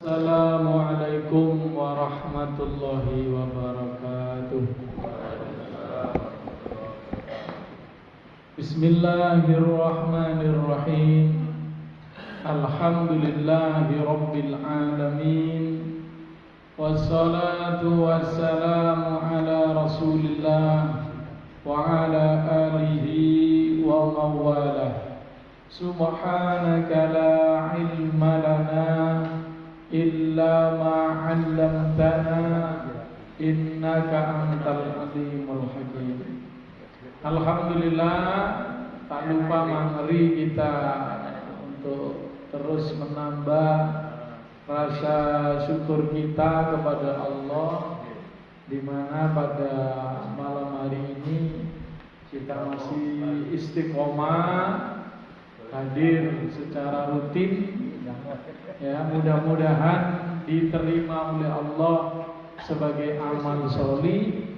Assalamualaikum warahmatullahi wabarakatuh. Bismillahirrahmanirrahim. Alhamdulillahi rabbil alamin. Wassalatu wassalamu ala Rasulillah wa ala alihi wa mawalah. Subhanaka la ilma lana illa ma 'allamtana innaka antal alimul hakim. Alhamdulillah, tak lupa mari kita untuk terus menambah rasa syukur kita kepada Allah, di mana pada malam hari ini kita masih istiqomah hadir secara rutin. Ya, mudah-mudahan diterima oleh Allah sebagai amal sholih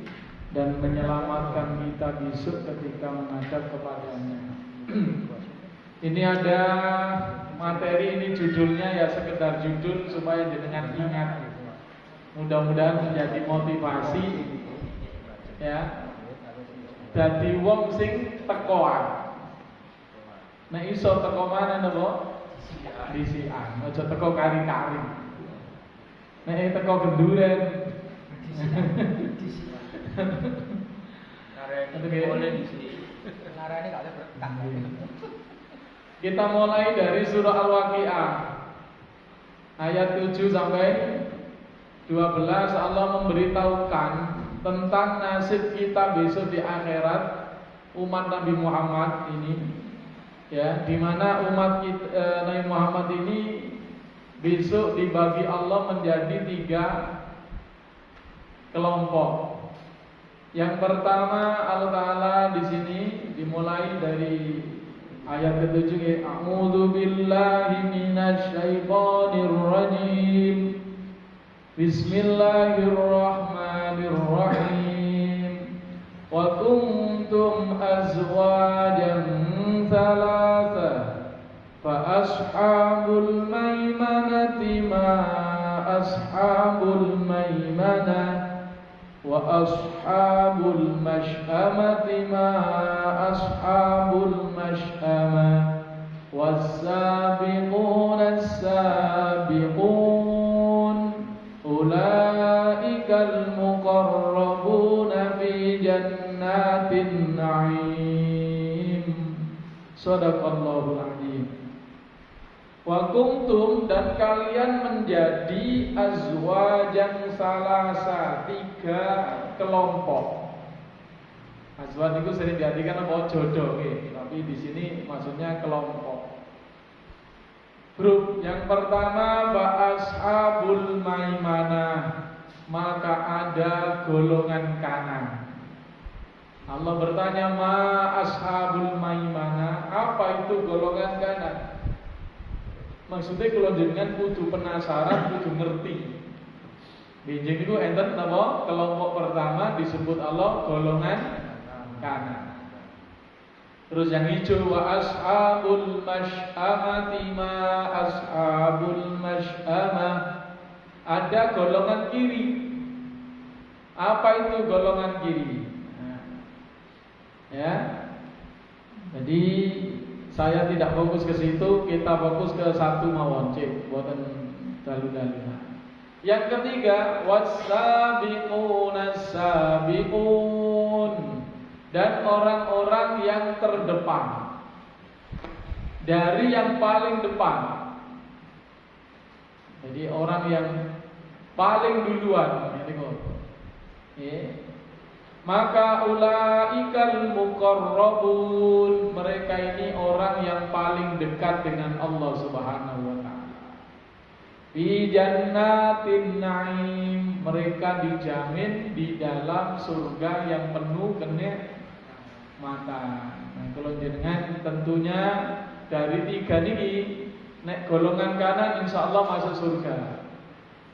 dan menyelamatkan kita besok ketika menghadap kepadanya. Ini ada materi, ini judulnya ya sekedar judul supaya dengan ingat. Mudah-mudahan menjadi motivasi ya. Dadi wong sing tekoan. Nek iso teko mana napa? Disian, aja teko kari-kari. Nek teko genduren. Kita mulai dari surah Al-Waqiah ayat 7 sampai 12. Allah memberitahukan tentang nasib kita besok di akhirat, umat Nabi Muhammad ini. Ya, di mana umat kita, Nabi Muhammad ini besok dibagi Allah menjadi 3 kelompok. Yang pertama, Allah Taala di sini dimulai dari ayat ke-7, A'udzu billahi minasy syaithanir rajim. Bismillahirrahmanirrahim. Wa kuntum azwajan thalatha fa ashabul maimanati ma ashabul maimanah wa ashabul mash'amati ma ashabul mash'amah was-sabiquna as-sabiqun ulaikal muqarrabuna fi jannatin na'im. Shadaqallahul adzim. Wa kuntum, dan kalian menjadi azwajan salasa, 3 kelompok. Azwaj itu sering diartikan apa? Jodoh, tapi di sini maksudnya kelompok. Grup yang pertama fa ashabul maimanah, maka ada golongan kanan. Allah bertanya, ma ashabul maimanah, apa itu golongan kanan? Maksudnya kalau jenengan kudu penasaran, kudu ngerti. Benjing itu enten napa? Kelompok pertama disebut Allah golongan kanan. Terus yang hijau, wa ashabul mash'amati ma ashabul mash'amah, ada golongan kiri. Apa itu golongan kiri? Ya, jadi saya tidak fokus ke situ, kita fokus ke satu mawon, buatan dalu-dalu. Yang ketiga, was-sabiquna as-sabiqun, dan orang-orang yang terdepan, dari yang paling depan. Jadi orang yang paling duluan, maka ulaikal muqarrabun, mereka ini orang yang paling dekat dengan Allah Subhanahu wa taala. Fi jannatin na'im, mereka dijamin di dalam surga yang penuh kenikmatan. Nah, kalau jenengan tentunya dari 3 ini, nek golongan kanan insyaallah masuk surga.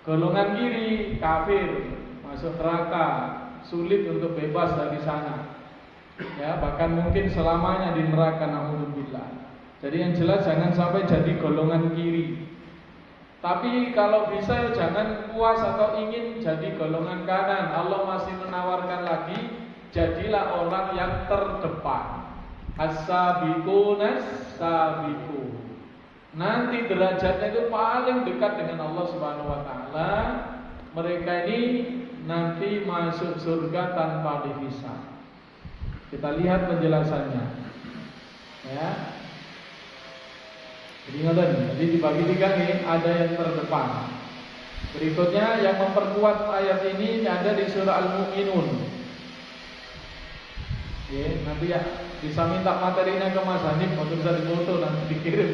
Golongan kiri kafir, masuk neraka. Sulit untuk bebas dari sana. Ya, bahkan mungkin selamanya di neraka, naudzubillah. Jadi yang jelas jangan sampai jadi golongan kiri. Tapi kalau bisa jangan puas atau ingin jadi golongan kanan. Allah masih menawarkan lagi, jadilah orang yang terdepan. As-sabiqun as-sabiqun. Nanti derajatnya itu paling dekat dengan Allah Subhanahu wa taala. Mereka ini nanti masuk surga tanpa dihisab. Kita lihat penjelasannya. Ya. Jadi jadi dibagi tiga nih, ada yang terdepan. Berikutnya yang memperkuat ayat ini ada di surah Al-Mu'minun. Ya, nanti ya bisa minta materinya ke Mas Hanif untuk bisa difoto nanti dikirim.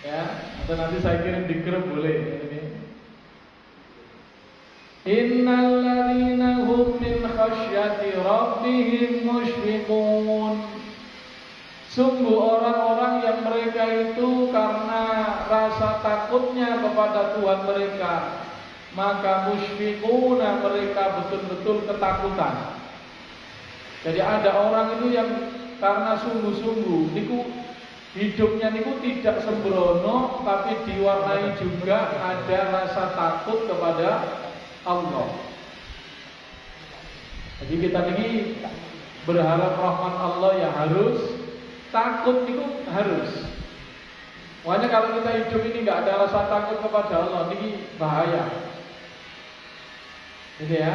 Ya, atau nanti saya kirim di grup boleh. Ini. Innal ladzina hum min khasyati rabbihim musyfiqun. Sungguh orang-orang yang mereka itu karena rasa takutnya kepada Tuhan mereka, maka musyfiquna, mereka betul-betul ketakutan. Jadi ada orang itu yang karena sungguh-sungguh niku hidupnya niku tidak sembrono, tapi diwarnai juga ada rasa takut kepada Allah. Jadi kita ini berharap rahmat Allah ya harus, takut itu harus. Makanya kalau kita hidup ini nggak ada rasa takut kepada Allah, ini bahaya. Gitu ya.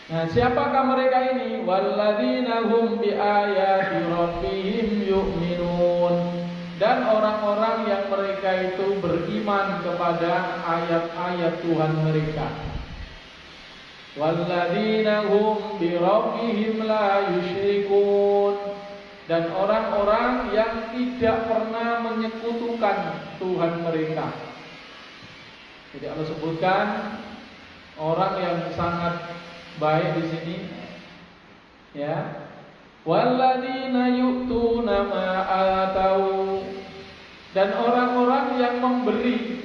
Nah, siapakah mereka ini? Walladzina hum biayati rabbihim yu'minun. Dan orang-orang yang mereka itu beriman kepada ayat-ayat Tuhan mereka. Walladzina hum bi rabbihim la yusyrikun. Dan orang-orang yang tidak pernah menyekutukan Tuhan mereka. Jadi Allah sebutkan orang yang sangat baik di sini, ya. Walladzina yu'tuna ma atau, dan orang-orang yang memberi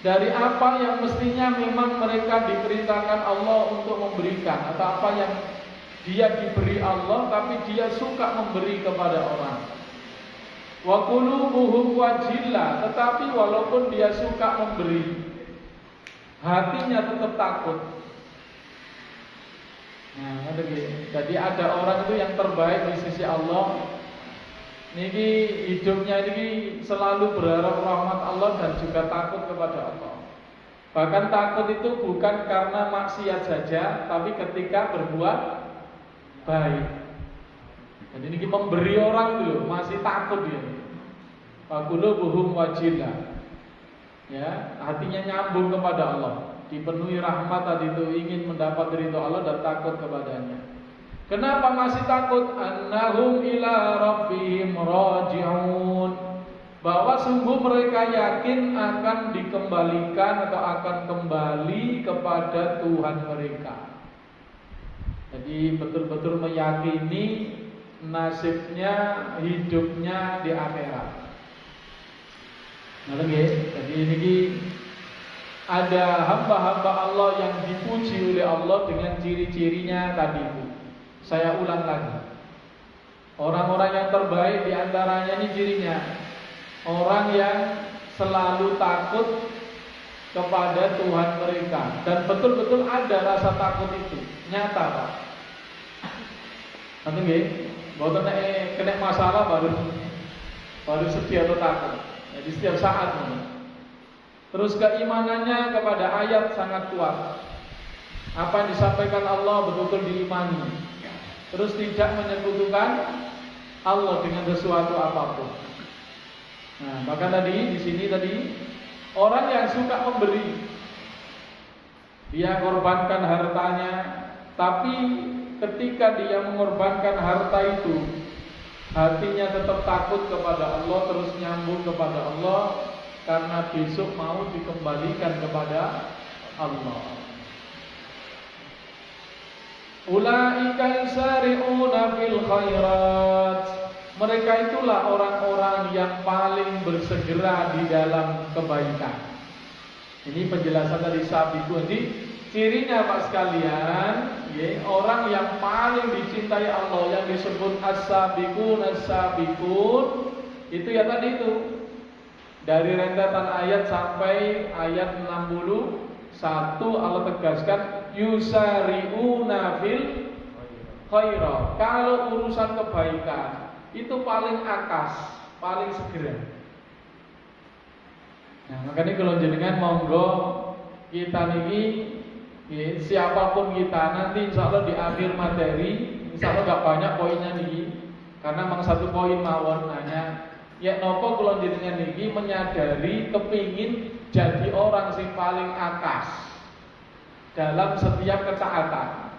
dari apa yang mestinya memang mereka diperintahkan Allah untuk memberikan, atau apa yang dia diberi Allah tapi dia suka memberi kepada orang. Wa qulubuhum wajillah, tetapi walaupun dia suka memberi, hatinya tetap takut. Nah, jadi ada orang itu yang terbaik di sisi Allah. Niki hidupnya ini selalu berharap rahmat Allah dan juga takut kepada Allah. Bahkan takut itu bukan karena maksiat saja, tapi ketika berbuat baik. Jadi niki memberi orang dulu masih takut dia. Faqulubuhum wajillah. Ya, hatinya nyambung kepada Allah. Dipenuhi rahmat tadi itu, ingin mendapat ridho Allah dan takut kepadanya. Kenapa masih takut? Annahum ila rabbihim raji'un. Bahwa sungguh mereka yakin akan dikembalikan atau akan kembali kepada Tuhan mereka. Jadi betul-betul meyakini nasibnya, hidupnya di akhirat. Nah, jadi ini ada hamba-hamba Allah yang dipuji oleh Allah dengan ciri-cirinya tadi itu. Saya ulang lagi. Orang-orang yang terbaik di antaranya ini cirinya orang yang selalu takut kepada Tuhan mereka, dan betul-betul ada rasa takut itu nyata, Pak. Nanti nggih, mboten nek kena masalah baru sedih atau takut. Jadi setiap saat nih. Terus keimanannya kepada ayat sangat kuat. Apa yang disampaikan Allah betul-betul diimani. Terus tidak menyekutukan Allah dengan sesuatu apapun. Nah, maka tadi di sini tadi orang yang suka memberi, dia korbankan hartanya, tapi ketika dia mengorbankan harta itu, hatinya tetap takut kepada Allah, terus nyambung kepada Allah. Karena besok mau dikembalikan kepada Allah. Ulaika yusari'una fil khairat. Mereka itulah orang-orang yang paling bersegera di dalam kebaikan. Ini penjelasan dari Sabiqun. Jadi cirinya Pak sekalian, ya, orang yang paling dicintai Allah yang disebut as-sabiqun as-sabiqun Itu ya tadi itu. Dari rentetan ayat sampai ayat 61 Allah tegaskan yusari'una fil khairat. Kalau urusan kebaikan itu paling akas, paling segera. Nah, makanya kalau jenengan monggo kita niki siapapun kita nanti insya Allah di akhir materi insya Allah gak banyak poinnya niki karena memang satu poin mawon hanya ya nopo kalau jenengan niki menyadari kepingin jadi orang sing paling akas dalam setiap ketaatan.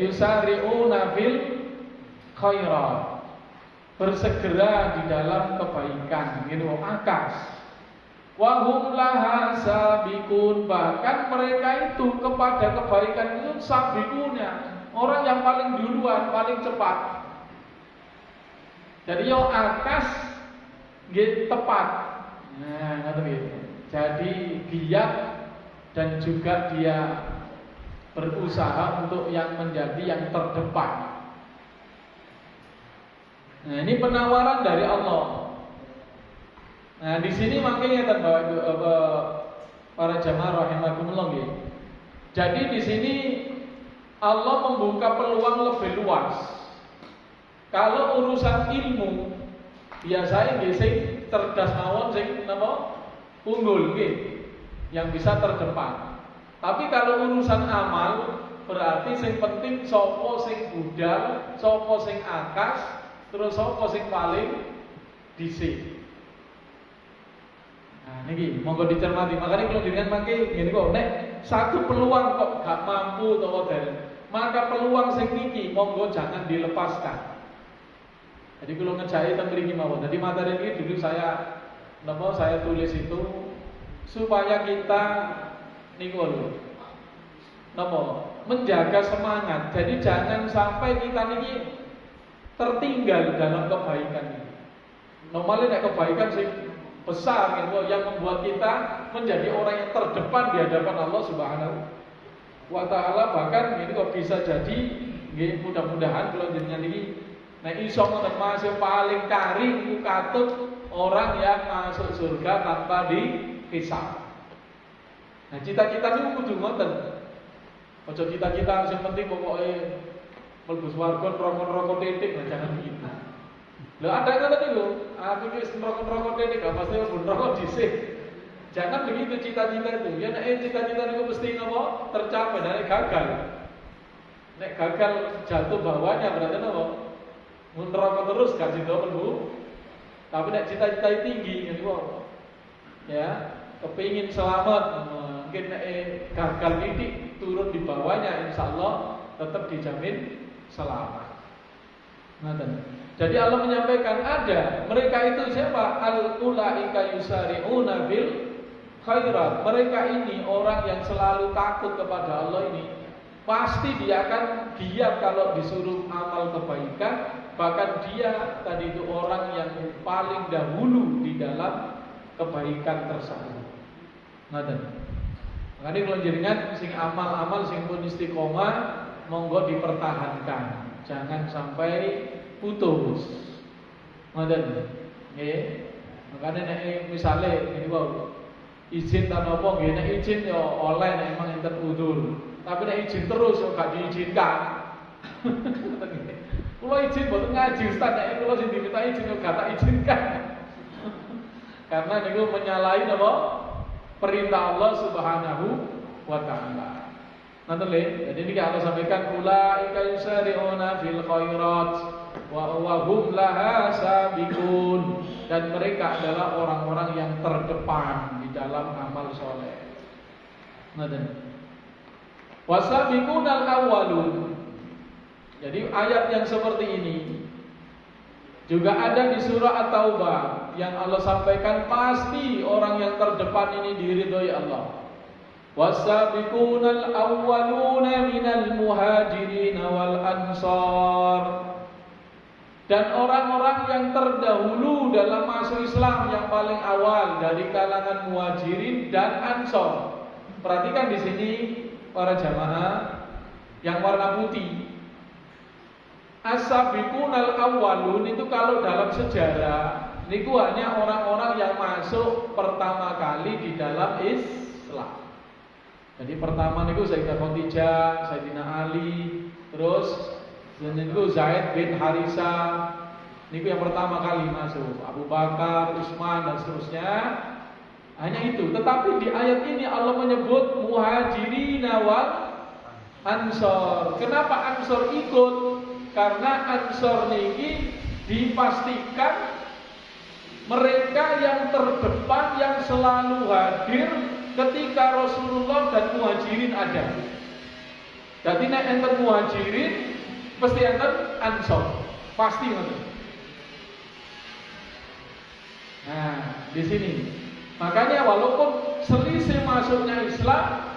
Yusari'una fil khairat, bersegera di dalam kebaikan, gitu akas. Wahum laha sabiqun, bahkan mereka itu kepada kebaikan itu sabiqunnya, orang yang paling duluan, paling cepat. Jadi yo akas nggih tepat. Nah, ngoten gitu. Jadi giat dan juga dia berusaha untuk yang menjadi yang terdepan. Nah, ini penawaran dari Allah. Nah, di sini makanya para jamaah rahimakumullah nggih. Jadi di sini Allah membuka peluang lebih luas. Kalau urusan ilmu biasanya nggih sing cerdas mawon sing napa unggul nggih, yang bisa terdepan. Tapi kalau urusan amal berarti sing penting sapa sing budal, sapa sing akas, terus sapa sing paling dhisik. Nah, niki monggo dicermati. Makanya kalau jenengan mangke ngene kok nek satu peluang kok gak mampu utawa dari, maka peluang sing niki monggo jangan dilepaskan. Jadi kalau ngejai teng mriki mawon. Jadi materi ini dulu saya tulis itu supaya kita niku lho. Menjaga semangat. Jadi jangan sampai kita niki tertinggal dalam kebaikan ini. Normalnya nek kebaikan sih besar gitu yang membuat kita menjadi orang yang terdepan di hadapan Allah Subhanahu wa taala. Bahkan ini kok bisa jadi nggih mudah-mudahan kalau jenengan iki nek iso ngoten masuk paling kari katut orang yang masuk surga tanpa dihisab. Nah, cita-cita niku kudu ngoten. Aja cita-cita sing penting pokoke mlebu swarga rokok-rokok titik, nah jangan begitu. Lho ada kata niku, aku wis rokok-rokok titik gak pasti mlebu rokok dhisik. Jangan begitu cita-cita itu. Ya nek cita-cita niku mesti napa? Tercapai, nek gagal. Nek gagal jatuh bawahnya berarti napa? Mun rokok terus gak sido mlebu. Tapi nek cita-cita tinggi niku ya, kepingin selamat, mungkin gagal titik turun di bawahnya, insya Allah tetap dijamin selamat. Jadi Allah menyampaikan ada mereka itu siapa? Al-ulaika yusari'una bil khairat. Mereka ini orang yang selalu takut kepada Allah ini, pasti dia akan giat kalau disuruh amal kebaikan. Bahkan dia tadi itu orang yang paling dahulu di dalam kebaikan tersebut. Makanya kalau jenengan sing amal-amal sing pun istiqomah monggo dipertahankan. Jangan sampai putus. Ngoten. Nggih. Makanya nek misale ngene wae izin ta napa nggih nek izin ya oleh nek emang enten udzur. Tapi nek izin terus kok gak diizinkan. Kula izin mboten ngaji Ustaz, nek kula sing diminta izin kok gak tak izinkan. Karena niku menyalahi napa? Perintah Allah Subhanahu wa taala. Nanti jadi ini Allah sampaikan ulaika yusari'una fil khairat wa hum laha sabiqun, dan mereka adalah orang-orang yang terdepan di dalam amal soleh. Nanti wasabiqunal awwalun. Jadi ayat yang seperti ini juga ada di surah At-Taubah yang Allah sampaikan pasti orang yang terdepan ini diridhoi Allah. Wasabiqunal awwaluna minal muhajirin wal ansar. Dan orang-orang yang terdahulu dalam masuk Islam yang paling awal dari kalangan muhajirin dan ansar. Perhatikan di sini para jamaah yang warna putih. as-sabiqunal awwalun itu kalau dalam sejarah niku hanya orang-orang yang masuk pertama kali di dalam Islam. Jadi pertama niku Sayyidah Khadijah, Sayyidina Ali, terus niku Zaid bin Harisah. Niku yang pertama kali masuk, Abu Bakar, Utsman dan seterusnya. Hanya itu. Tetapi di ayat ini Allah menyebut muhajirin wal ansor. Kenapa ansor ikut? Karena ansor niki dipastikan mereka yang terdepan yang selalu hadir ketika Rasulullah dan muhajirin ada. Jadi nek enten muhajirin pasti enten ansor. Pasti ngoten. Nah, di sini. Makanya walaupun selisih masuknya Islam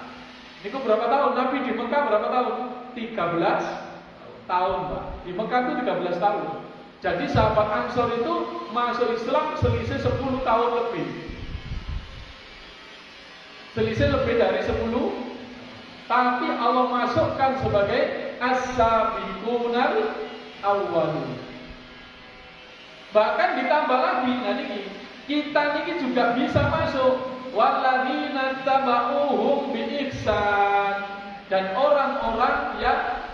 niku berapa tahun? Nabi di Mekah berapa tahun? 13 tahun, Pak. Di Mekah itu 13 tahun. Jadi sahabat Ansor itu masuk Islam selisih 10 tahun lebih. Selisih lebih dari 10. Tapi Allah masukkan sebagai as-sabiqunal awwalun. Bahkan ditambah lagi, nah niki kita niki juga bisa masuk walladzina tabauhum bi ihsan, dan orang-orang yang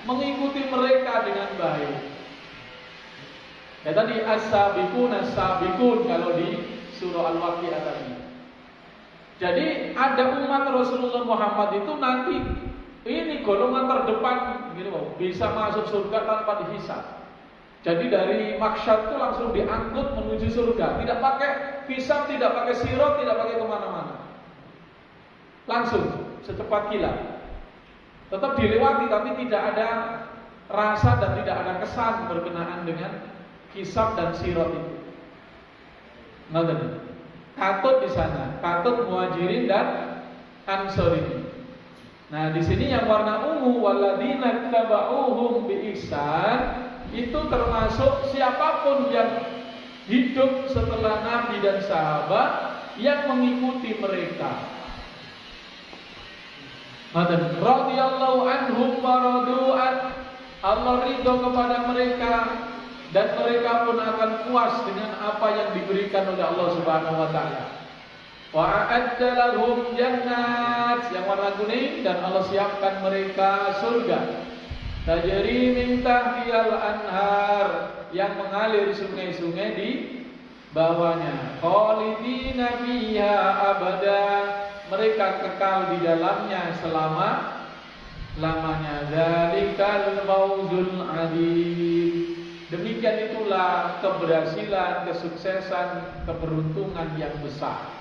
mengikuti mereka dengan baik. Ya tadi as-sabiqun as-sabiqun kalau di surah Al-Waqiah tadi. Jadi ada umat Rasulullah Muhammad itu nanti ini golongan terdepan gitu loh, bisa masuk surga tanpa dihisab. Jadi dari mahsyar itu langsung diangkut menuju surga, tidak pakai hisab, tidak pakai sirat, tidak pakai kemana-mana. Langsung secepat kilat. Tetap dilewati tapi tidak ada rasa dan tidak ada kesan berkenaan dengan hisab dan sirat itu. Ngoten. Katut di sana, katut muhajirin dan ansor ini. Nah, di sini yang warna ungu walladzina tabauhum bi ihsan itu termasuk siapapun yang hidup setelah Nabi dan sahabat yang mengikuti mereka. Radhiyallahu anhum wa radu'an, Allah ridho kepada mereka dan mereka pun akan puas dengan apa yang diberikan oleh Allah Subhanahu wa taala. Wa a'adda lahum jannat, yang warna kuning, dan Allah siapkan mereka surga. Tajri min tahtihal anhar, yang mengalir sungai-sungai di bawahnya. Khalidina fiha abada, mereka kekal di dalamnya selama-lamanya. Dzalikal fawzul adzim. Demikian itulah keberhasilan, kesuksesan, keberuntungan yang besar.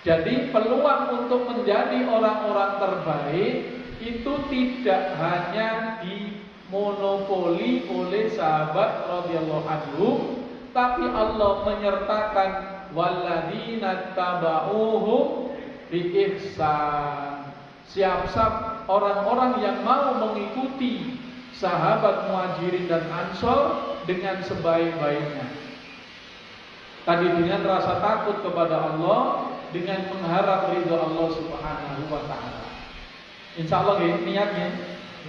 Jadi peluang untuk menjadi orang-orang terbaik itu tidak hanya dimonopoli oleh sahabat radhiyallahu anhum, tapi Allah menyertakan walladzina tabauhum bi ihsan. Siap-siap orang-orang yang mau mengikuti sahabat muhajirin dan ansor dengan sebaik-baiknya. Tadi dengan rasa takut kepada Allah, dengan mengharap ridho Allah Subhanahu wa taala. Insyaallah niatnya.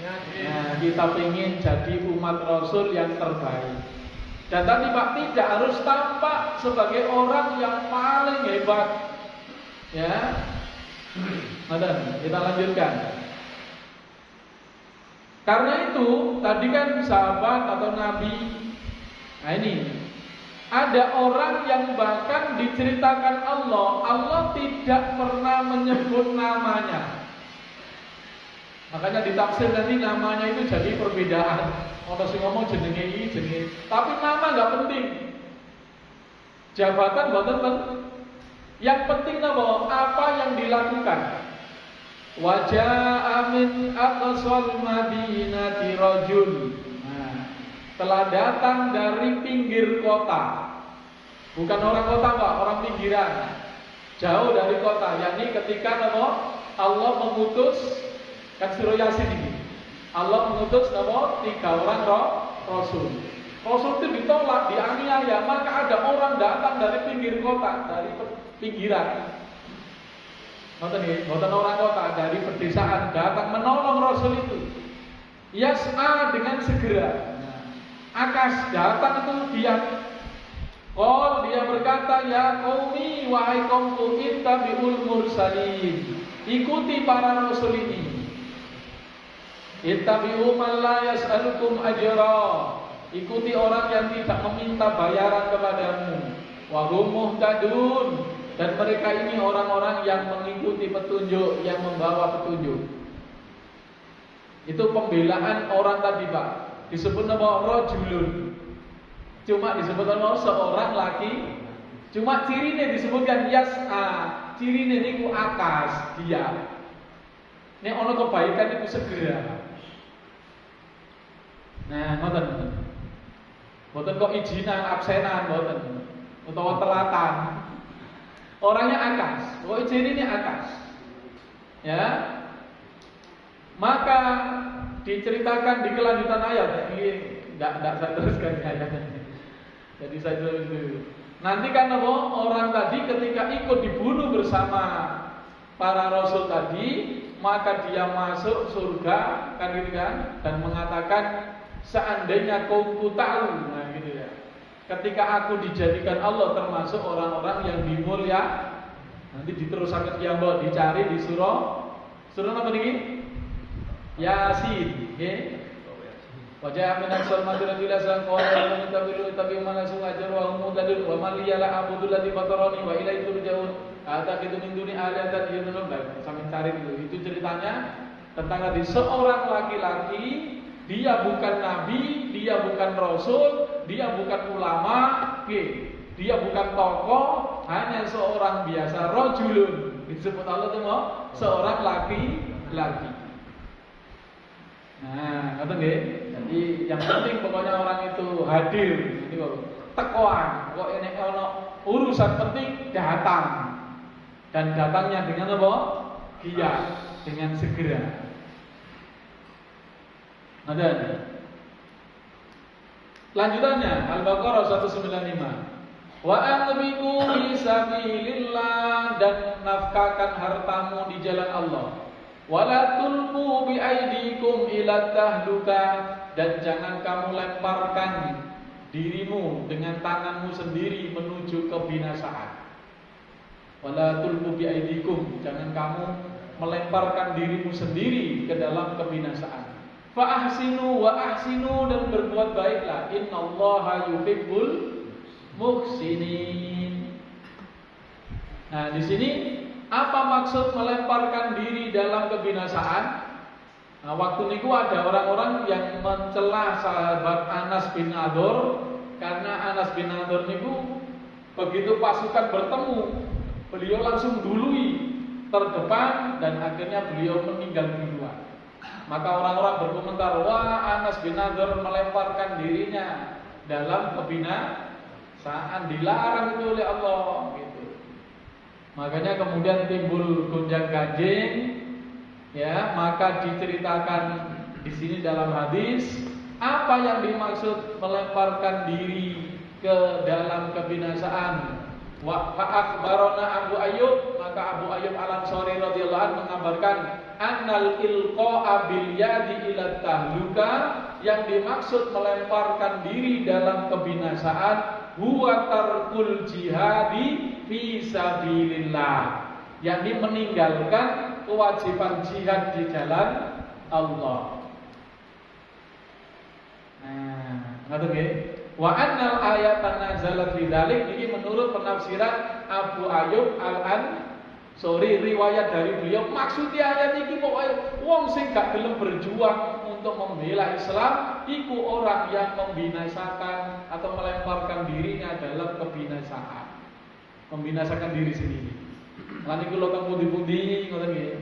Nah, kita ingin jadi umat Rasul yang terbaik. Dan tadi Pak, tidak harus tampak sebagai orang yang paling hebat. Ya. Kita lanjutkan. Karena itu tadi kan sahabat atau nabi. Nah ini ada orang yang bahkan diceritakan Allah tidak pernah menyebut namanya. Makanya ditafsir nanti namanya itu jadi perbedaan. Ono sing ngomong jenenge iki jenenge, tapi nama enggak penting. Jabatan mboten penting. Yang penting apa yang dilakukan. Wajah min aqsal madinati rajul. Nah, telah datang dari pinggir kota. Bukan orang kota, Pak, orang pinggiran. Jauh dari kota, yakni ketika Allah mengutus kan surah Yasin ini. Allah mengutus 3 orang rasul. Rasul itu ditolak, dianiaya, maka ada orang datang dari pinggir kota, dari pinggiran. Bukan orang kota, dari pedesaan datang menolong Rasul itu. Yas'a dengan segera. Akas datang itu dia. Dia berkata, ya qaumi, wahai kaumku, ittabi'ul mursalin. Ikuti para rasul ini. Ittabi'u man la yas'alukum ajra. Ikuti orang yang tidak meminta bayaran kepadamu. Wa hum muhtadun. Dan mereka ini orang-orang yang mengikuti petunjuk, yang membawa petunjuk. Itu pembelaan orang tadi, Pak. Disebut nama rajulun. Cuma disebut nama seorang laki. Cuma cirinya disebutkan yas'a. Cirinya ini ku akas, dia. Ini ono kebaikan itu segera. Nah, ngoten. Mboten kok izinan, absenan, mboten. Utawa telatan. Orangnya akas. Kok cirinya akas. Ya. Maka diceritakan di kelanjutan ayat. Ini enggak saya teruskan ayatnya. Jadi saya tulis dulu. Nanti kan orang tadi ketika ikut dibunuh bersama para rasul tadi, maka dia masuk surga, kan gitu kan, dan mengatakan seandainya kaumku tahu, nah gitu ya. Ketika aku dijadikan Allah termasuk orang-orang yang dimulya, nanti diteruskan ya mbok dicari di surah apa nih? Yasin, nggih. Wajah minak salmatul ila sangqala tapi mana sungajar wa mudadun wa man liyala abudul ladzi fatarani wa ilaihi turja'un. Atakitu min duni alatan yunun sampai cari itu ceritanya tentang tadi seorang laki-laki, dia bukan nabi, dia bukan rasul, dia bukan ulama, dia bukan tokoh, hanya seorang biasa, rajulun. Disebut Allah itu seorang laki-laki. Nah, ngerti nggih? Jadi yang penting pokoknya orang itu hadir, ini kok tekoan, kok ini ono urusan penting datang. Dan datangnya dengan apa? Giat, dengan segera. Ada. Lanjutannya Al-Baqarah 195. Wa anfiqu fi sabilillah, dan nafkahkan hartamu di jalan Allah. Wala tulqu bi aidikum ila tahluka, dan jangan kamu lemparkan dirimu dengan tanganmu sendiri menuju kebinasaan. Wala tulqu bi aidikum, jangan kamu melemparkan dirimu sendiri ke dalam kebinasaan. Fa ahsinu wa ahsinu, dan berbuat baiklah. Innallaha yuhibbul muhsinin. Nah, di sini apa maksud melemparkan diri dalam kebinasaan? Nah, waktu niku ada orang-orang yang mencela sahabat Anas bin Nadir, karena Anas bin Nadir niku begitu pasukan bertemu, beliau langsung dului terdepan dan akhirnya beliau meninggal duluan. Maka orang-orang berkomentar, wah Anas bin Nadir melemparkan dirinya dalam kebinasaan, dilarang itu oleh Allah. Gitu. Makanya kemudian timbul gonjang-ganjing, ya. Maka diceritakan di sini dalam hadis apa yang dimaksud melemparkan diri ke dalam kebinasaan. Wa akhbarana Abu Ayyub, maka Abu Ayyub Al-Ansari radhiyallahu anhu mengabarkan annal ilqa'a bil yadi ila tahluka, yang dimaksud melemparkan diri dalam kebinasaan huwa tarkul jihadi fi sabilillah, yakni meninggalkan kewajiban jihad di jalan Allah. Nah, ngoten nggih. Wa annal ayatan nazalat fi dzalik, ini menurut penafsiran Abu Ayyub Al-Ansari, riwayat dari beliau, maksudnya ayat iki pokoke wong sing gak gelem berjuang untuk membela Islam iku orang yang membinasakan atau melemparkan dirinya dalam kebinasaan. Membinasakan diri sendiri. Lan iku lho teng pundi-pundi ngoten nggih.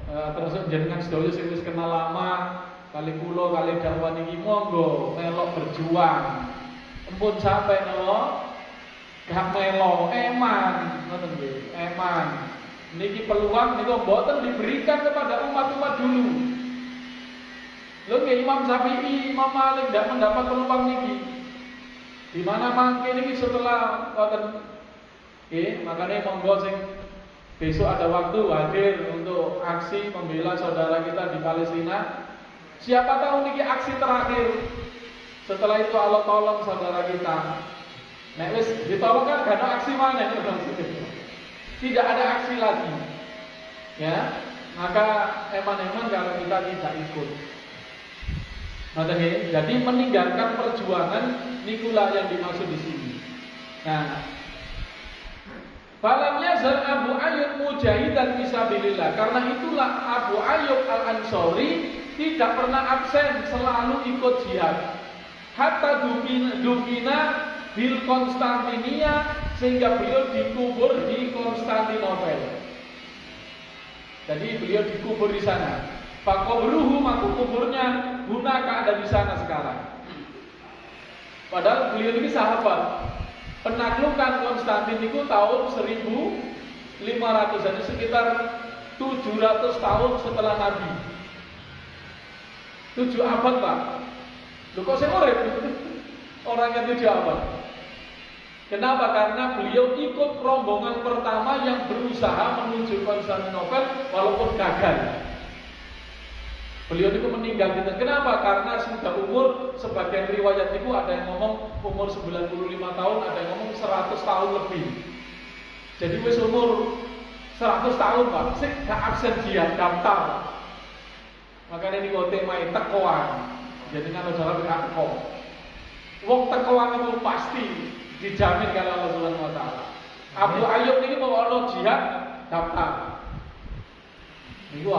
Terus jenengan sedaya sing wis kenal lama kali kula kali dakwah niki monggo melok berjuang. Empun sampai napa gak melo eman ngoten nggih. Eman. Niki peluang niku mboten diberikan kepada umat-umat dulu. Lho nggih, Imam Syafi'i, Imam Malik tidak mendapat peluang niki. Di mana mangke niki setelah wonten makanya monggo sing besok ada waktu hadir untuk aksi membela saudara kita di Palestina. Siapa tahu niki aksi terakhir. Setelah itu Allah tolong saudara kita. Nek wis ditolong kan gak ada aksi mana maksudnya. Tidak ada aksi lagi. Ya, maka eman-eman kalau kita tidak ikut. Jadi meninggalkan perjuangan nikulah yang dimaksud di sini. Nah, falam yazal Abu Ayyub mujahidan fisabilillah. Karena itulah Abu Ayyub Al-Ansori tidak pernah absen, selalu ikut jihad. Hatta dufina bil Konstantinia, sehingga beliau dikubur di Konstantinopel. Jadi beliau dikubur di sana. Fakobruhu, maka kuburnya Hunaka ada di sana sekarang. Padahal beliau ini sahabat. Penaklukan Konstantin itu tahun 1500, jadi sekitar 700 tahun setelah Nabi. 7 abad Pak. Loh kok saya urip? Orangnya 7 abad. Kenapa? Karena beliau ikut rombongan pertama yang berusaha menuju Konstantinopel walaupun gagal. Beliau itu meninggal gitu. Kenapa? Karena sudah umur, sebagian riwayat itu ada yang ngomong umur 95 tahun, ada yang ngomong 100 tahun lebih. Jadi wis umur 100 tahun Pak, sik gak absen dia daftar. Makanya ini kok temai tekoan. Jadi kan saudara teko. Wong tekoan itu pasti dijamin kalau Allah Subhanahu wa taala. Abu Ayyub ini mau ono jihad daftar. Niku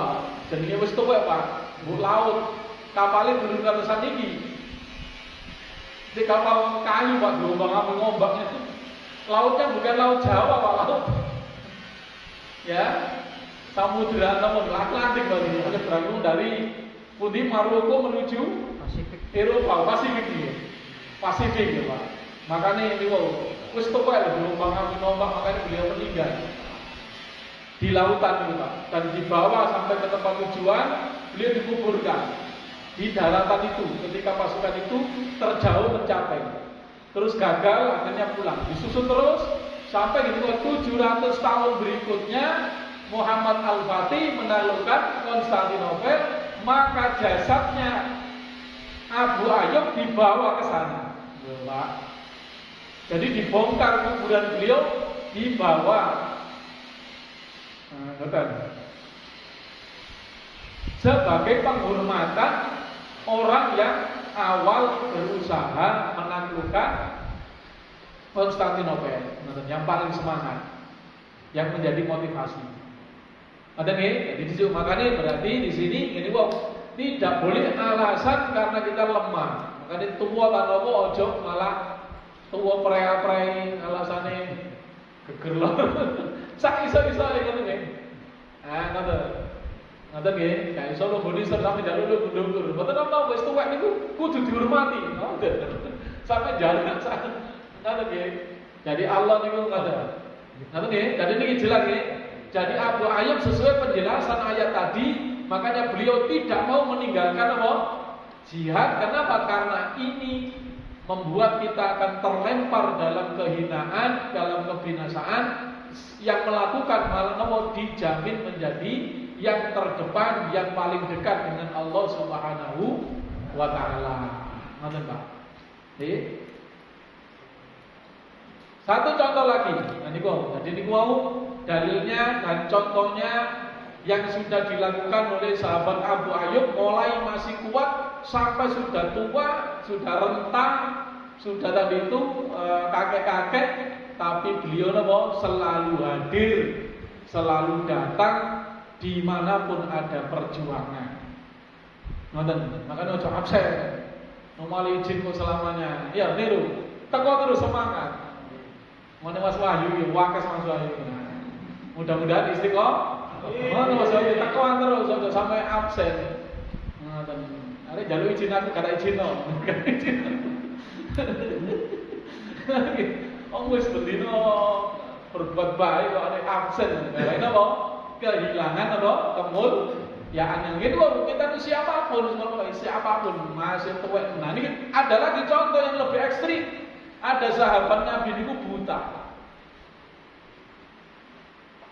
jenenge wis tuwek Pak. Bu laut, kapalnya turun ke atas ini. Di kapal kayu Pak, gelombang api ngombaknya itu. Lautnya bukan laut Jawa Pak, laut. Ya, samudra Atlantik Pak ini. Ada berangkat dari Pundi Maroko menuju Pasifik. Eropa, Pasifik ini. Pasifik ya Pak. Makanya ini wis tuwek gelombang api ngombak, makanya beliau meninggal di lautan itu Pak. Dan dibawa sampai ke tempat tujuan. Beliau dikuburkan di daratan itu ketika pasukan itu terjauh mencapai. Terus gagal, akhirnya pulang. Disusun terus sampai di 700 tahun berikutnya Muhammad Al-Fatih menaklukkan Konstantinopel, maka jasadnya Abu Ayyub dibawa ke sana. Jadi dibongkar kuburan beliau, dibawa. Sebagai penghormatan orang yang awal berusaha menaklukkan Konstantinopel, yang paling semangat, yang menjadi motivasi. Ada nih, jadi disitu makanya berarti di sini ini tidak boleh alasan karena kita lemah. Makanya tua tanpa ojo malah tua prea-prei alasannya gegerlor. Sak iso-iso ngono nggih. Ngoten nggih, gak iso lho bodi sampe njaluk mundur-mundur. Mboten apa wis tuwek niku kudu dihormati. Ngoten. Sampe njaluk sak. Ngoten nggih. Jadi Allah niku ngoten. Ngoten nggih, jadi niki jelas nggih. Jadi Abu Ayyub sesuai penjelasan ayat tadi, makanya beliau tidak mau meninggalkan apa? Jihad. Kenapa? Karena ini membuat kita akan terlempar dalam kehinaan, dalam kebinasaan. Yang melakukan malah dijamin menjadi yang terdepan, yang paling dekat dengan Allah Subhanahu wa taala. Ngoten Pak. Satu contoh lagi. Jadi niku mau dalilnya dan contohnya yang sudah dilakukan oleh sahabat Abu Ayyub mulai masih kuat sampai sudah tua, sudah rentah, sudah tadi itu kakek-kakek, tapi beliau selalu hadir, selalu datang dimanapun ada perjuangan. Ngoten, makanya ojo absen. Nomali izin kok selamanya. Ya niru, teko terus semangat. Mana Mas Wahyu, wakas Mas Wahyu. Mudah-mudahan istiqomah. Mana Mas Wahyu tekoan terus ojo sampai absen. Ngoten. Are jaluk izin aku kada izin no. Wis bendino berbuat baik kok ada absen. Lain apa? Kehilangan apa? Kemuliaan yang itu kita itu siapapun masih tuwek. Nah ini ada lagi contoh yang lebih ekstrim. Ada sahabat Nabi itu buta.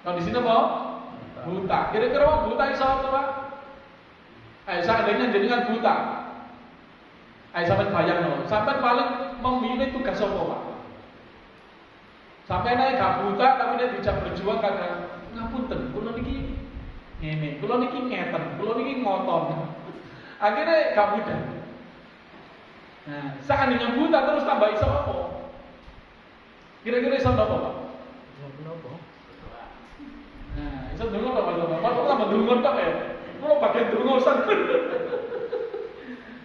Nah di sini apa? Buta. Kira-kira orang buta iso apa Pak? Seandainya jenengan buta, Ayo sampean bayangno, sampean paling memilih tugas apa, Pak? Sampai naik gak buta tapi dia bisa berjuang kadang ngapunten, kula niki ngene, kula niki ngeten, kula niki ngoton. Akhirnya gak buta. Nah, seandainya buta terus tambah iso apa? Kira-kira iso apa, Pak? Napa? Nah, iso ndonga apa, Pak? Pak tambah ndonga tok ya. Kula bagian ndonga usan.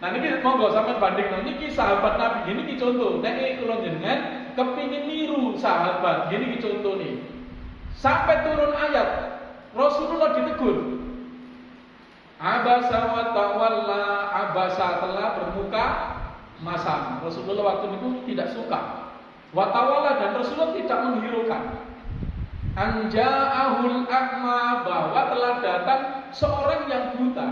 Nah niki monggo sampean bandingno niki sahabat Nabi niki contoh. Nek kula jenengan kepingin niru sahabat, gini contoh nih. Sampai turun ayat Rasulullah ditegur. Abasa wa tawalla, abasa telah bermuka masam. Rasulullah waktu itu tidak suka. Wa tawalla dan Rasulullah tidak menghiraukan. Anja'ahul a'ma, bahwa telah datang seorang yang buta.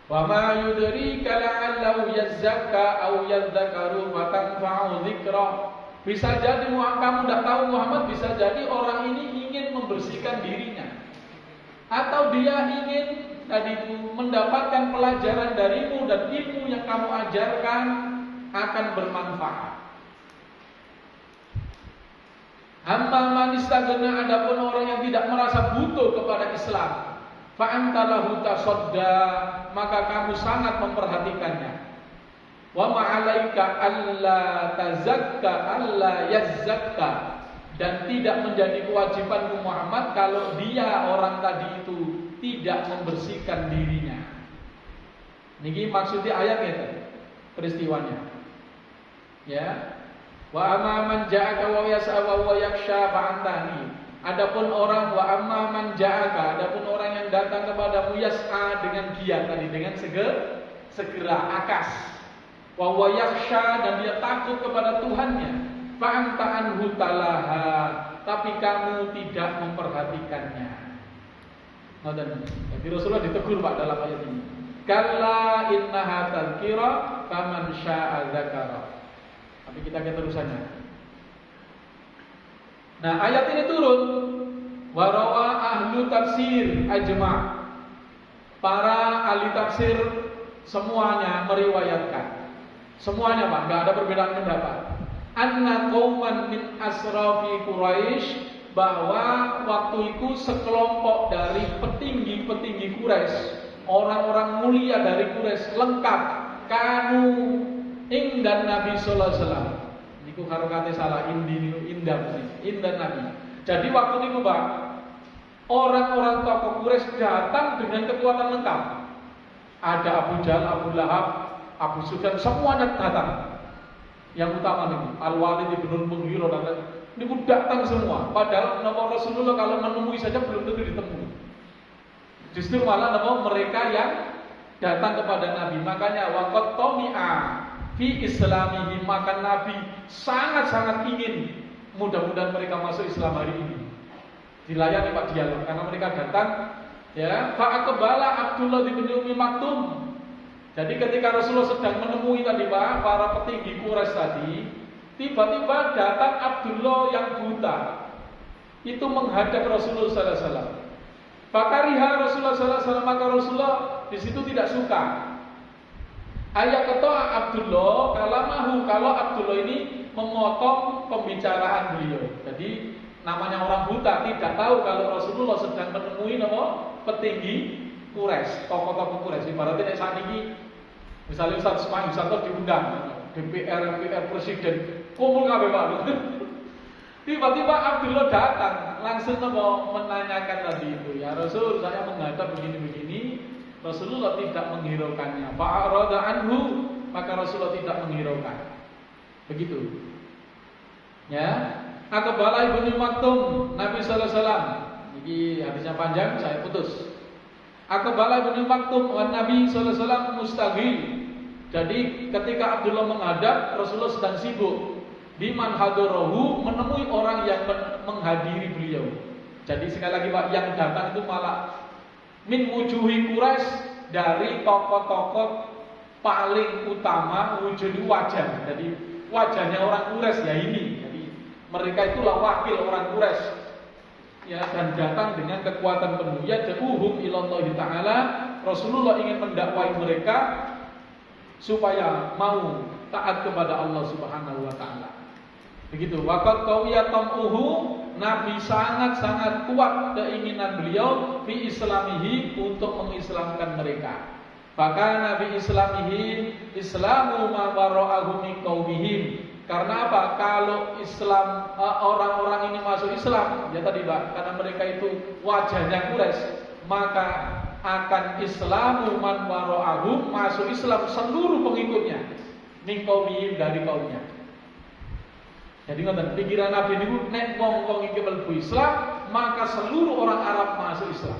Wa ma yudrika la'allahu yazzakka aw yadzakaru fatanfa'u dzikra. Bisa jadi kamu tidak tahu Muhammad, bisa jadi orang ini ingin membersihkan dirinya, atau dia ingin tadi itu mendapatkan pelajaran darimu dan ilmu yang kamu ajarkan akan bermanfaat. Amma man istaghna, adapun orang yang tidak merasa butuh kepada Islam, fa anta lahu tasadda, maka kamu sangat memperhatikannya. Wa ma'alaika alla tazakka alla yazzakka, dan tidak menjadi kewajibanmu Muhammad kalau dia orang tadi itu tidak membersihkan dirinya. Niki maksudnya ayatnya peristiwanya. Ya. Wa amma man ja'aka wa yas'a wa yakhsha fa antani. Adapun orang wa amma man ja'aka, adapun orang yang datang kepadamu yas'a dengan giat tadi, dengan segera akas. Wa yakhsha, dan dia takut kepada Tuhannya. Fa anta anhu talaha, tapi kamu tidak memperhatikannya. Ngoten. Jadi Rasulullah ditegur Pak dalam ayat ini. Kalla innaha tadhkira faman syaa'a dzakara. Tapi kita ke terusannya. Nah, ayat ini turun. Warawa ahlu tafsir ajma'. Para ahli tafsir semuanya meriwayatkan. Semuanya Pak, enggak ada perbedaan pendapat. Anna qauman min asrafi Quraisy, bahwa waktu itu sekelompok dari petinggi-petinggi Quraisy, orang-orang mulia dari Quraisy lengkap kanu ingdan Nabi sallallahu alaihi wasallam. Niku harokate salah indan Nabi. Jadi waktu itu Pak, orang-orang tokoh Quraisy datang dengan kekuatan lengkap. Ada Abu Jahal, Abu Lahab, Abu Sufyan, semuanya datang. Yang utama nih Al-Walid bin Mughirah dan ini datang semua. Padahal nama Rasulullah kalau menemui saja belum tentu ditemui. Justru malah nama mereka yang datang kepada Nabi. Makanya waqat tomi'a fi islamihi, maka Nabi sangat-sangat ingin mudah-mudahan mereka masuk Islam hari ini. Dilayani Pak dialog karena mereka datang ya. Fa'aqbala Abdullah bin Umi Maktum. Jadi ketika Rasulullah sedang menemui tadi Pak para petinggi Quraisy tadi, tiba-tiba datang Abdullah yang buta. Itu menghadap Rasulullah sallallahu alaihi wasallam. Fakariha Rasulullah sallallahu alaihi wasallam, maka Rasulullah di situ tidak suka. Ayat kata Abdullah kalamahu, kalau Abdullah ini memotong pembicaraan beliau. Jadi namanya orang buta tidak tahu kalau Rasulullah sedang menemui nama petinggi Quraisy, tokoh-tokoh Quraisy. Ibaratnya saat ini misalnya Ustaz Ismail Yusanto diundang DPR, MPR, Presiden, kumpul kabeh Pak. Tiba-tiba Abdullah datang, langsung menanyakan tadi itu, ya Rasul, saya menghadap begini-begini. Rasulullah tidak menghiraukannya. Fa'arada anhu, maka Rasulullah tidak menghiraukan. Begitu. Ya. Akbala Ibnu Maktum, Nabi sallallahu alaihi wasallam. Ini hadisnya panjang, saya putus. Akbala Ibnu Maktum wan Nabi sallallahu alaihi wasallam mustaghil. Jadi ketika Abdullah menghadap, Rasulullah sedang sibuk. Biman hadarahu, menemui orang yang menghadiri beliau. Jadi sekali lagi Pak, yang datang itu malah min wujuhi Quraisy, dari tokoh-tokoh paling utama, wujud wajah. Jadi wajahnya orang Quraisy ya ini. Jadi mereka itulah wakil orang Quraisy. Ya, dan datang dengan kekuatan penuh. Ya da'uhum ilallahi ta'ala. Rasulullah ingin mendakwai mereka supaya mau taat kepada Allah Subhanahu wa taala. Begitu. Waqad qawiya tamuhu, Nabi sangat-sangat kuat keinginan beliau fi islamihi, untuk mengislamkan mereka. Bahkan Nabi islamihi islamu ma wara'ahu min qaumihim. Karena apa? Kalau Islam orang-orang ini masuk Islam, ya tadi Pak, karena mereka itu wajahnya Quraisy, maka akan Islamu man wara'ahu, masuk Islam seluruh pengikutnya min qaumihim, dari kaumnya. Jadi ngoten, pikiran Nabi niku nek wong-wong iki mlebu Islam, maka seluruh orang Arab masuk Islam.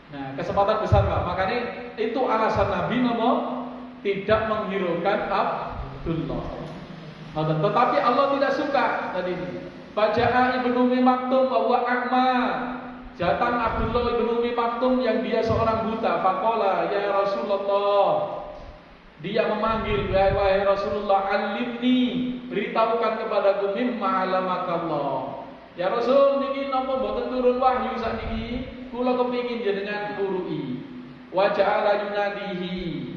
Nah, kesempatan besar Pak. Makanya itu alasan Nabi tidak menghiraukan Abdullah. Tetapi Allah tidak suka tadi. Baja'a ibnu Ummi Maktum bahwa Akma, datang Abdullah ibnu Ummi Maktum yang dia seorang buta. Faqala ya Rasulullah, dia memanggil, wahai Rasulullah, alimni, beritahukan kepadaku mimma alamakallah. Ya Rasul, niki napa mboten turun wahyu sakniki, kula kepingin jenengan turui. Wa ja'ala yunadihi.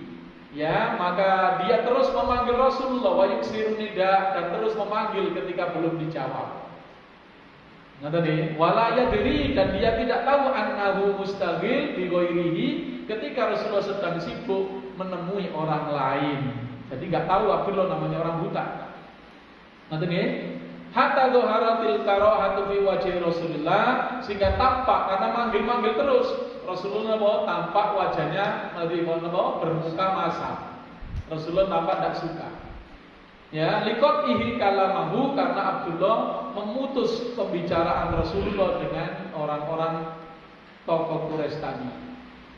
Ya, maka dia terus memanggil Rasulullah, wa yuksirun nida, dan terus memanggil ketika belum dijawab. Ngoten nggih, wala yadri, dan dia tidak tahu annahu mustaghil bi ghairihi, ketika Rasulullah sedang sibuk menemui orang lain. Jadi enggak tahu Abdullah namanya orang buta. Ngoten nggih? Hatta dhaharatil karahatu fi wajhi Rasulullah, sehingga tampak karena manggil-manggil terus Rasulullah tampak wajahnya bermuka masam. Rasulullah tampak tidak suka. Ya, likot ihi kalamahu, karena Abdullah memutus pembicaraan Rasulullah dengan orang-orang tokoh Quraisy tadi.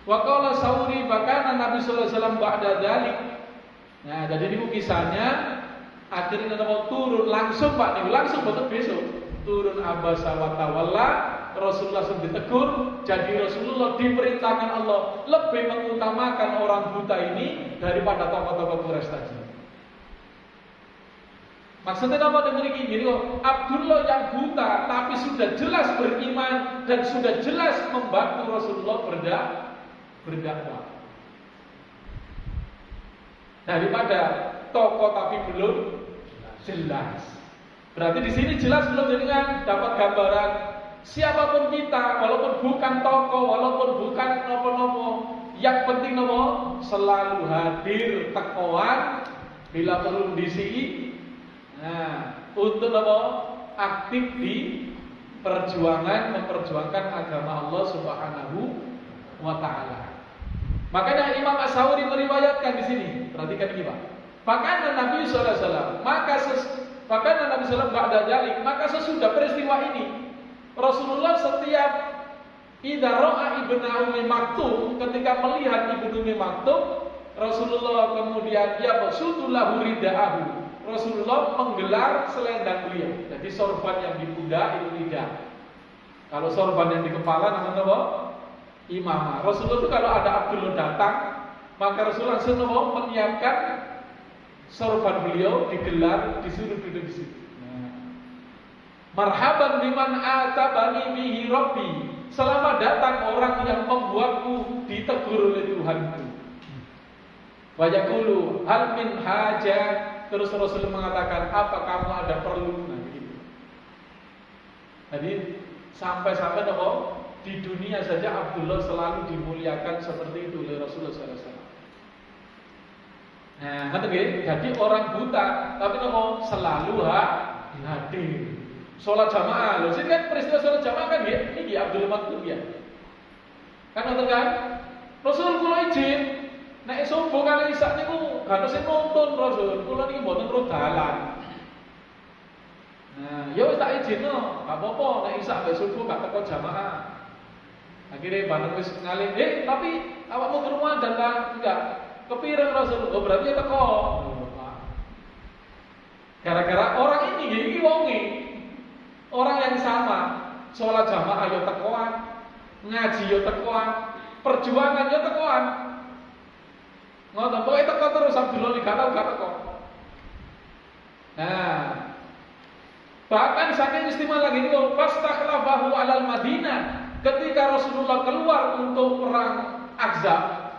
Wa qala Sauri, bahkan Nabi sallallahu alaihi wasallam ba'da dzalik. Nah, jadi ini kisahnya akhirnya mau turun langsung Pak nih, langsung betul besok turun abasa wa tawalla, Rasulullah langsung ditegur. Jadi Rasulullah diperintahkan Allah lebih mengutamakan orang buta ini daripada tokoh-tokoh Quraisy tadi. Maksudnya apa demikian? Jadi Abdullah yang buta tapi sudah jelas beriman dan sudah jelas membantu Rasulullah berdakwah, daripada tokoh tapi belum jelas. Berarti di sini jelas belum, jadi dapat gambaran siapapun kita, walaupun bukan tokoh, walaupun bukan nopo-nopo, yang penting nopo selalu hadir tekoan bila perlu diisi. Nah, untuk nopo aktif di perjuangan memperjuangkan agama Allah Subhanahu wa taala. Makanya Imam As-Sauri meriwayatkan di sini. Perhatikan ini Pak. Bahkan Nabi sallallahu alaihi wasallam, bahkan Nabi sallallahu alaihi wasallam, maka sesudah peristiwa ini Rasulullah setiap idza ra'a ibnu Ummi Maktum, ketika melihat ibnu Ummi Maktum, Rasulullah kemudian basutulahu ridaahu. Rasulullah menggelar selendang beliau. Jadi sorban yang di pundak itu lidah. Kalau sorban yang di kepala namanya apa? Imamah. Rasulullah itu kalau ada Abdullah datang, maka Rasulullah langsung menyiapkan sorban beliau, digelar, disuruh duduk di situ. Marhaban biman atabani bihi rabbi. Selamat datang orang yang membuatku ditegur oleh Tuhanku. Wa yaqulu hal min hajah. Terus Rasulullah mengatakan, apa kamu ada perlu? Nah, begitu. Jadi sampai-sampai di dunia saja Abdullah selalu dimuliakan seperti itu oleh Rasulullah SAW. Nah, jadi orang buta tapi selalu hadir. Sholat jamaah, loh, sini kan peristiwa sholat jamaah kan ya, ini Abdul Maktum ya. Kan Rasul kula izin, nek subuh kali isak niku gak sing nonton Rasul, kula niki mboten ro dalan. Nah, ya wis tak izinno, gak apa-apa nek isak mbek subuh gak teko jamaah. Akhirnya bareng wis ngalih, tapi awakmu ke rumah dan enggak kepireng Rasul. Oh, berarti ya teko. Gara-gara orang ini wonge, orang yang sama, sholat jamaah yo tekoan, ngaji yo tekoan, perjuangan yo tekoan. Ngoten pokoke teko terus Abdullah gak teko. Nah, bahkan saking istimewa lagi niku fastakhlafahu alal Madinah. Ketika Rasulullah keluar untuk perang Ahzab,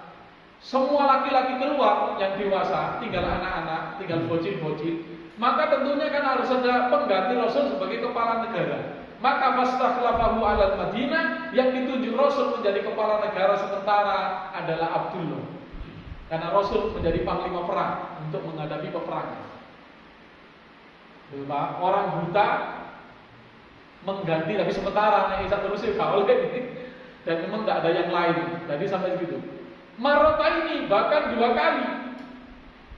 semua laki-laki keluar yang dewasa, tinggal anak-anak, tinggal bocil-bocil, maka tentunya kan harus ada pengganti Rasul sebagai kepala negara. Maka fastakhlafahu alal Madinah, yang ditunjuk Rasul menjadi kepala negara sementara adalah Abdullah. Karena Rasul menjadi panglima perang untuk menghadapi peperangan. Orang buta mengganti, tapi sementara Isa terus kawal ini, dan memang tidak ada yang lain. Jadi sampai segitu. Marota ini bahkan 2 kali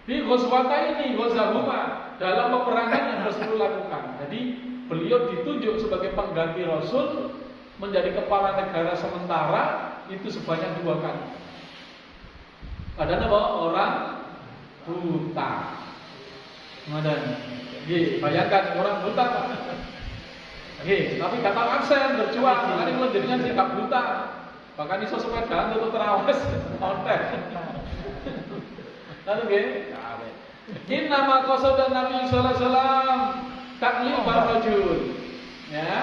di Ghazwata ini, Ghazahuma, dalam peperangan yang Rasul lakukan. Jadi beliau ditunjuk sebagai pengganti Rasul menjadi kepala negara sementara itu sebanyak 2 kali. Padahal apa? Orang buta. Bayangkan orang buta. Tapi kata aksen berjuang, makanya kalau jadinya sikap buta. Bahkan iso sepedaan untuk terawes konten. Lalu Inna ma qasada Nabi sallallahu alaihi wasallam taklifar rajul. Ya.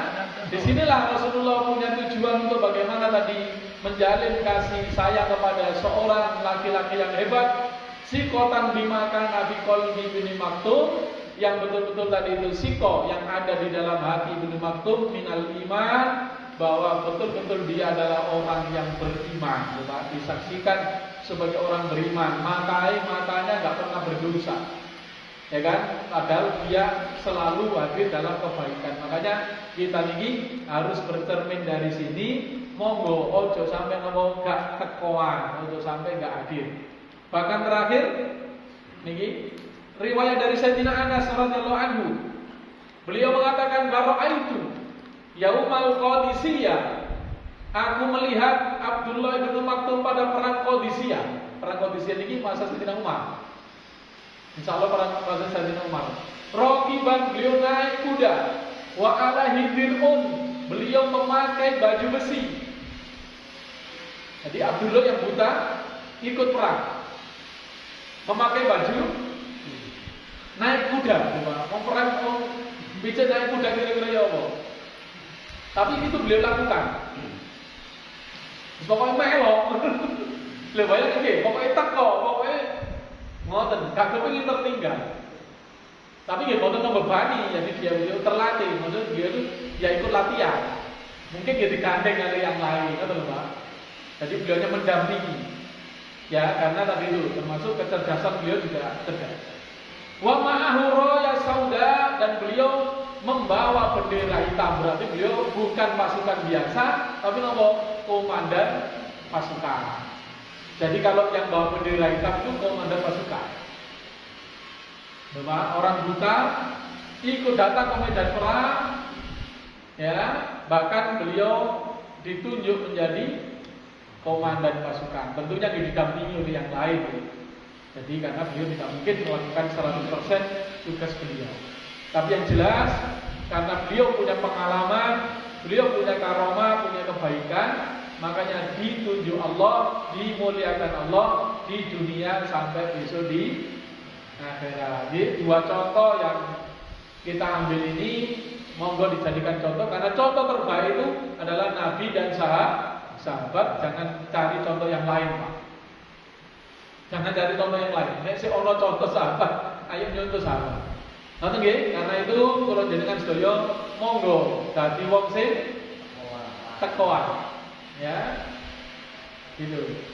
Disinilah Rasulullah punya tujuan untuk bagaimana tadi menjalin kasih sayang kepada seorang laki-laki yang hebat, sikotan bimakan Nabi qalbi bin Maktum, yang betul-betul tadi itu siko yang ada di dalam hati Ibnu Maktum minal iman, bahwa betul-betul dia adalah orang yang beriman, disaksikan sebagai orang beriman, matanya nggak pernah berdosa, ya kan? Padahal dia selalu hadir dalam kebaikan. Makanya kita ini harus bercermin dari sini. Monggo ojo sampai ngomong gak tekoan, ojo sampai gak hadir. Bahkan terakhir, niki riwayat dari Sayyidina Anas radhiyallahu anhu, beliau mengatakan bara'aitu Yaumal Qadisiyah, aku melihat Abdullah bin Maktum pada perang Qadisiyah. Perang Qadisiyah ini masa Sayyidina Umar. Insyaallah perang masa Sayyidina Umar. Raqiban, beliau naik kuda. Wa ala hidirun, beliau memakai baju besi. Jadi Abdullah yang buta ikut perang, memakai baju, naik kuda. Mau perang, mau bicara naik kuda kira-kira ya Allah. Tapi itu beliau lakukan. Pokoknya melok. Lha bayang iki, pokoknya teko, pokoknya ngoten, gak kepengin tertinggal. Tapi nggih mboten membebani, jadi beliau terlatih, maksudnya dia itu ya ikut latihan. Mungkin dia digandeng oleh yang lain, kan lho, Pak. Jadi beliaunya mendampingi. Ya, karena tadi itu termasuk kecerdasan beliau juga cerdas. Wa ma'ahu raya sauda, dan beliau membawa bendera hitam, berarti beliau bukan pasukan biasa, tapi komandan pasukan. Jadi kalau yang bawa bendera hitam itu komandan pasukan. Orang buta ikut datang ke medan perang, ya, bahkan beliau ditunjuk menjadi komandan pasukan. Tentunya didampingi oleh yang lain. Jadi karena beliau tidak mungkin melakukan 100% tugas beliau. Tapi yang jelas, karena beliau punya pengalaman, beliau punya karomah, punya kebaikan, makanya ditunjuk Allah, dimuliakan Allah di dunia sampai besok di akhirat. Jadi 2 contoh yang kita ambil ini, monggo dijadikan contoh, karena contoh terbaik itu adalah Nabi dan sahabat. Jangan cari contoh yang lain, Pak. Jangan cari contoh yang lain. Nek si ono contoh sahabat, ayo nyontoh sahabat. Nanti nggih, karena itu kula jenengan sedaya monggo dadi wong sing tekoan. Ya. Gitu.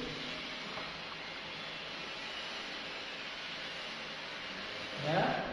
Ya.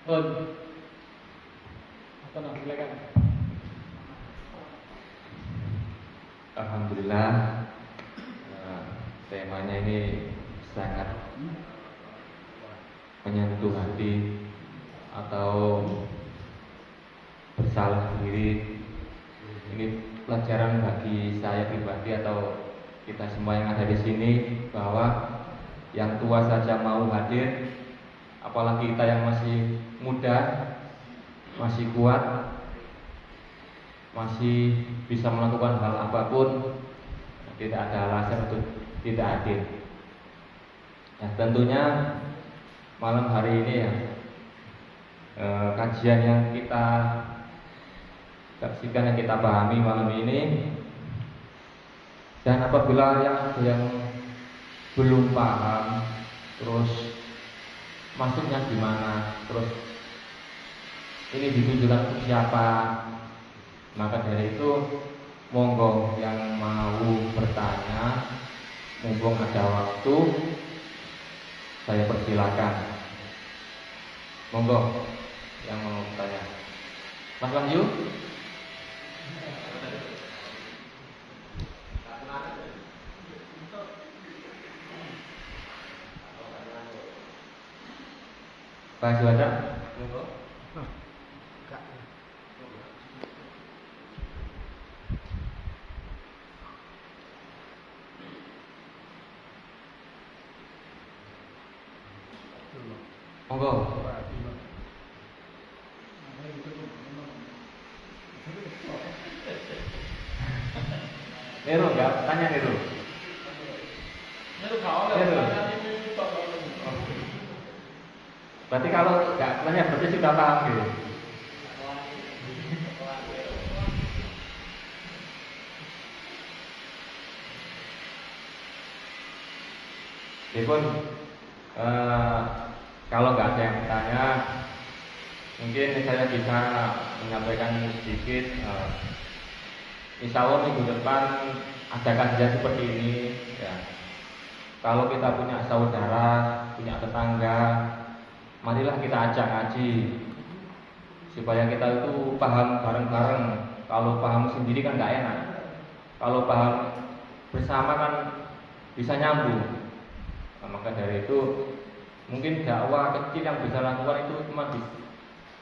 Apa nak silakan. Alhamdulillah, temanya ini sangat menyentuh hati atau bersalah diri. Ini pelajaran bagi saya pribadi atau kita semua yang ada di sini bahwa yang tua saja mau hadir, apalagi kita yang masih muda, masih kuat, masih bisa melakukan hal apapun, tidak ada alasan untuk tidak hadir. Ya, tentunya malam hari ini ya, kajian yang kita saksikan, yang kita pahami malam ini, dan apabila yang belum paham, terus maksudnya gimana, terus ini ditujukan untuk siapa, maka dari itu monggo yang mau bertanya, mumpung ada waktu, saya persilakan. Monggo yang mau bertanya. Mas Wahyu. Pak Juanda, monggo. Monggo. Nero enggak? Tanya Nero. Nero. Berarti kalau enggak tanya berarti sudah paham gitu. Meskipun kalau nggak ada yang bertanya, mungkin saya bisa menyampaikan sedikit. Insya Allah minggu depan ada kajian seperti ini. Ya. Kalau kita punya saudara, punya tetangga, marilah kita ajak ngaji supaya kita itu paham bareng-bareng. Kalau paham sendiri kan nggak enak. Kalau paham bersama kan bisa nyambung. Nah, maka dari itu mungkin dakwah kecil yang bisa lakukan itu cuma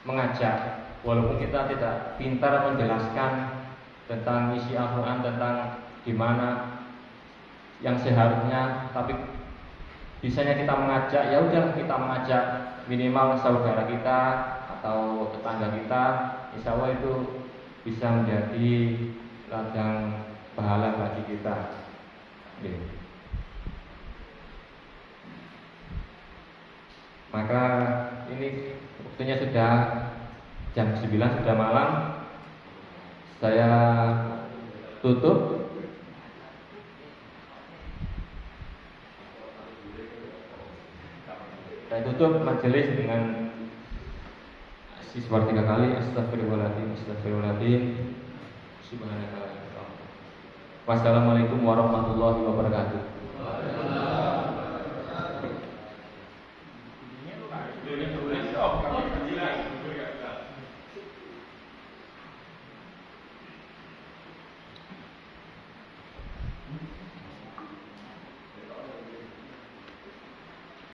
mengajak, walaupun kita tidak pintar menjelaskan tentang isi Al-Quran, tentang gimana yang seharusnya, tapi bisanya kita mengajak, ya udah kita mengajak minimal saudara kita atau tetangga kita, insya Allah itu bisa menjadi ladang pahala bagi kita. Maka ini waktunya sudah jam 9, sudah malam. Saya tutup. Saya tutup majelis dengan siswa 3 kali astagfirullahaladzim, astagfirullahaladzim, subhanallah. Wassalamualaikum warahmatullahi wabarakatuh.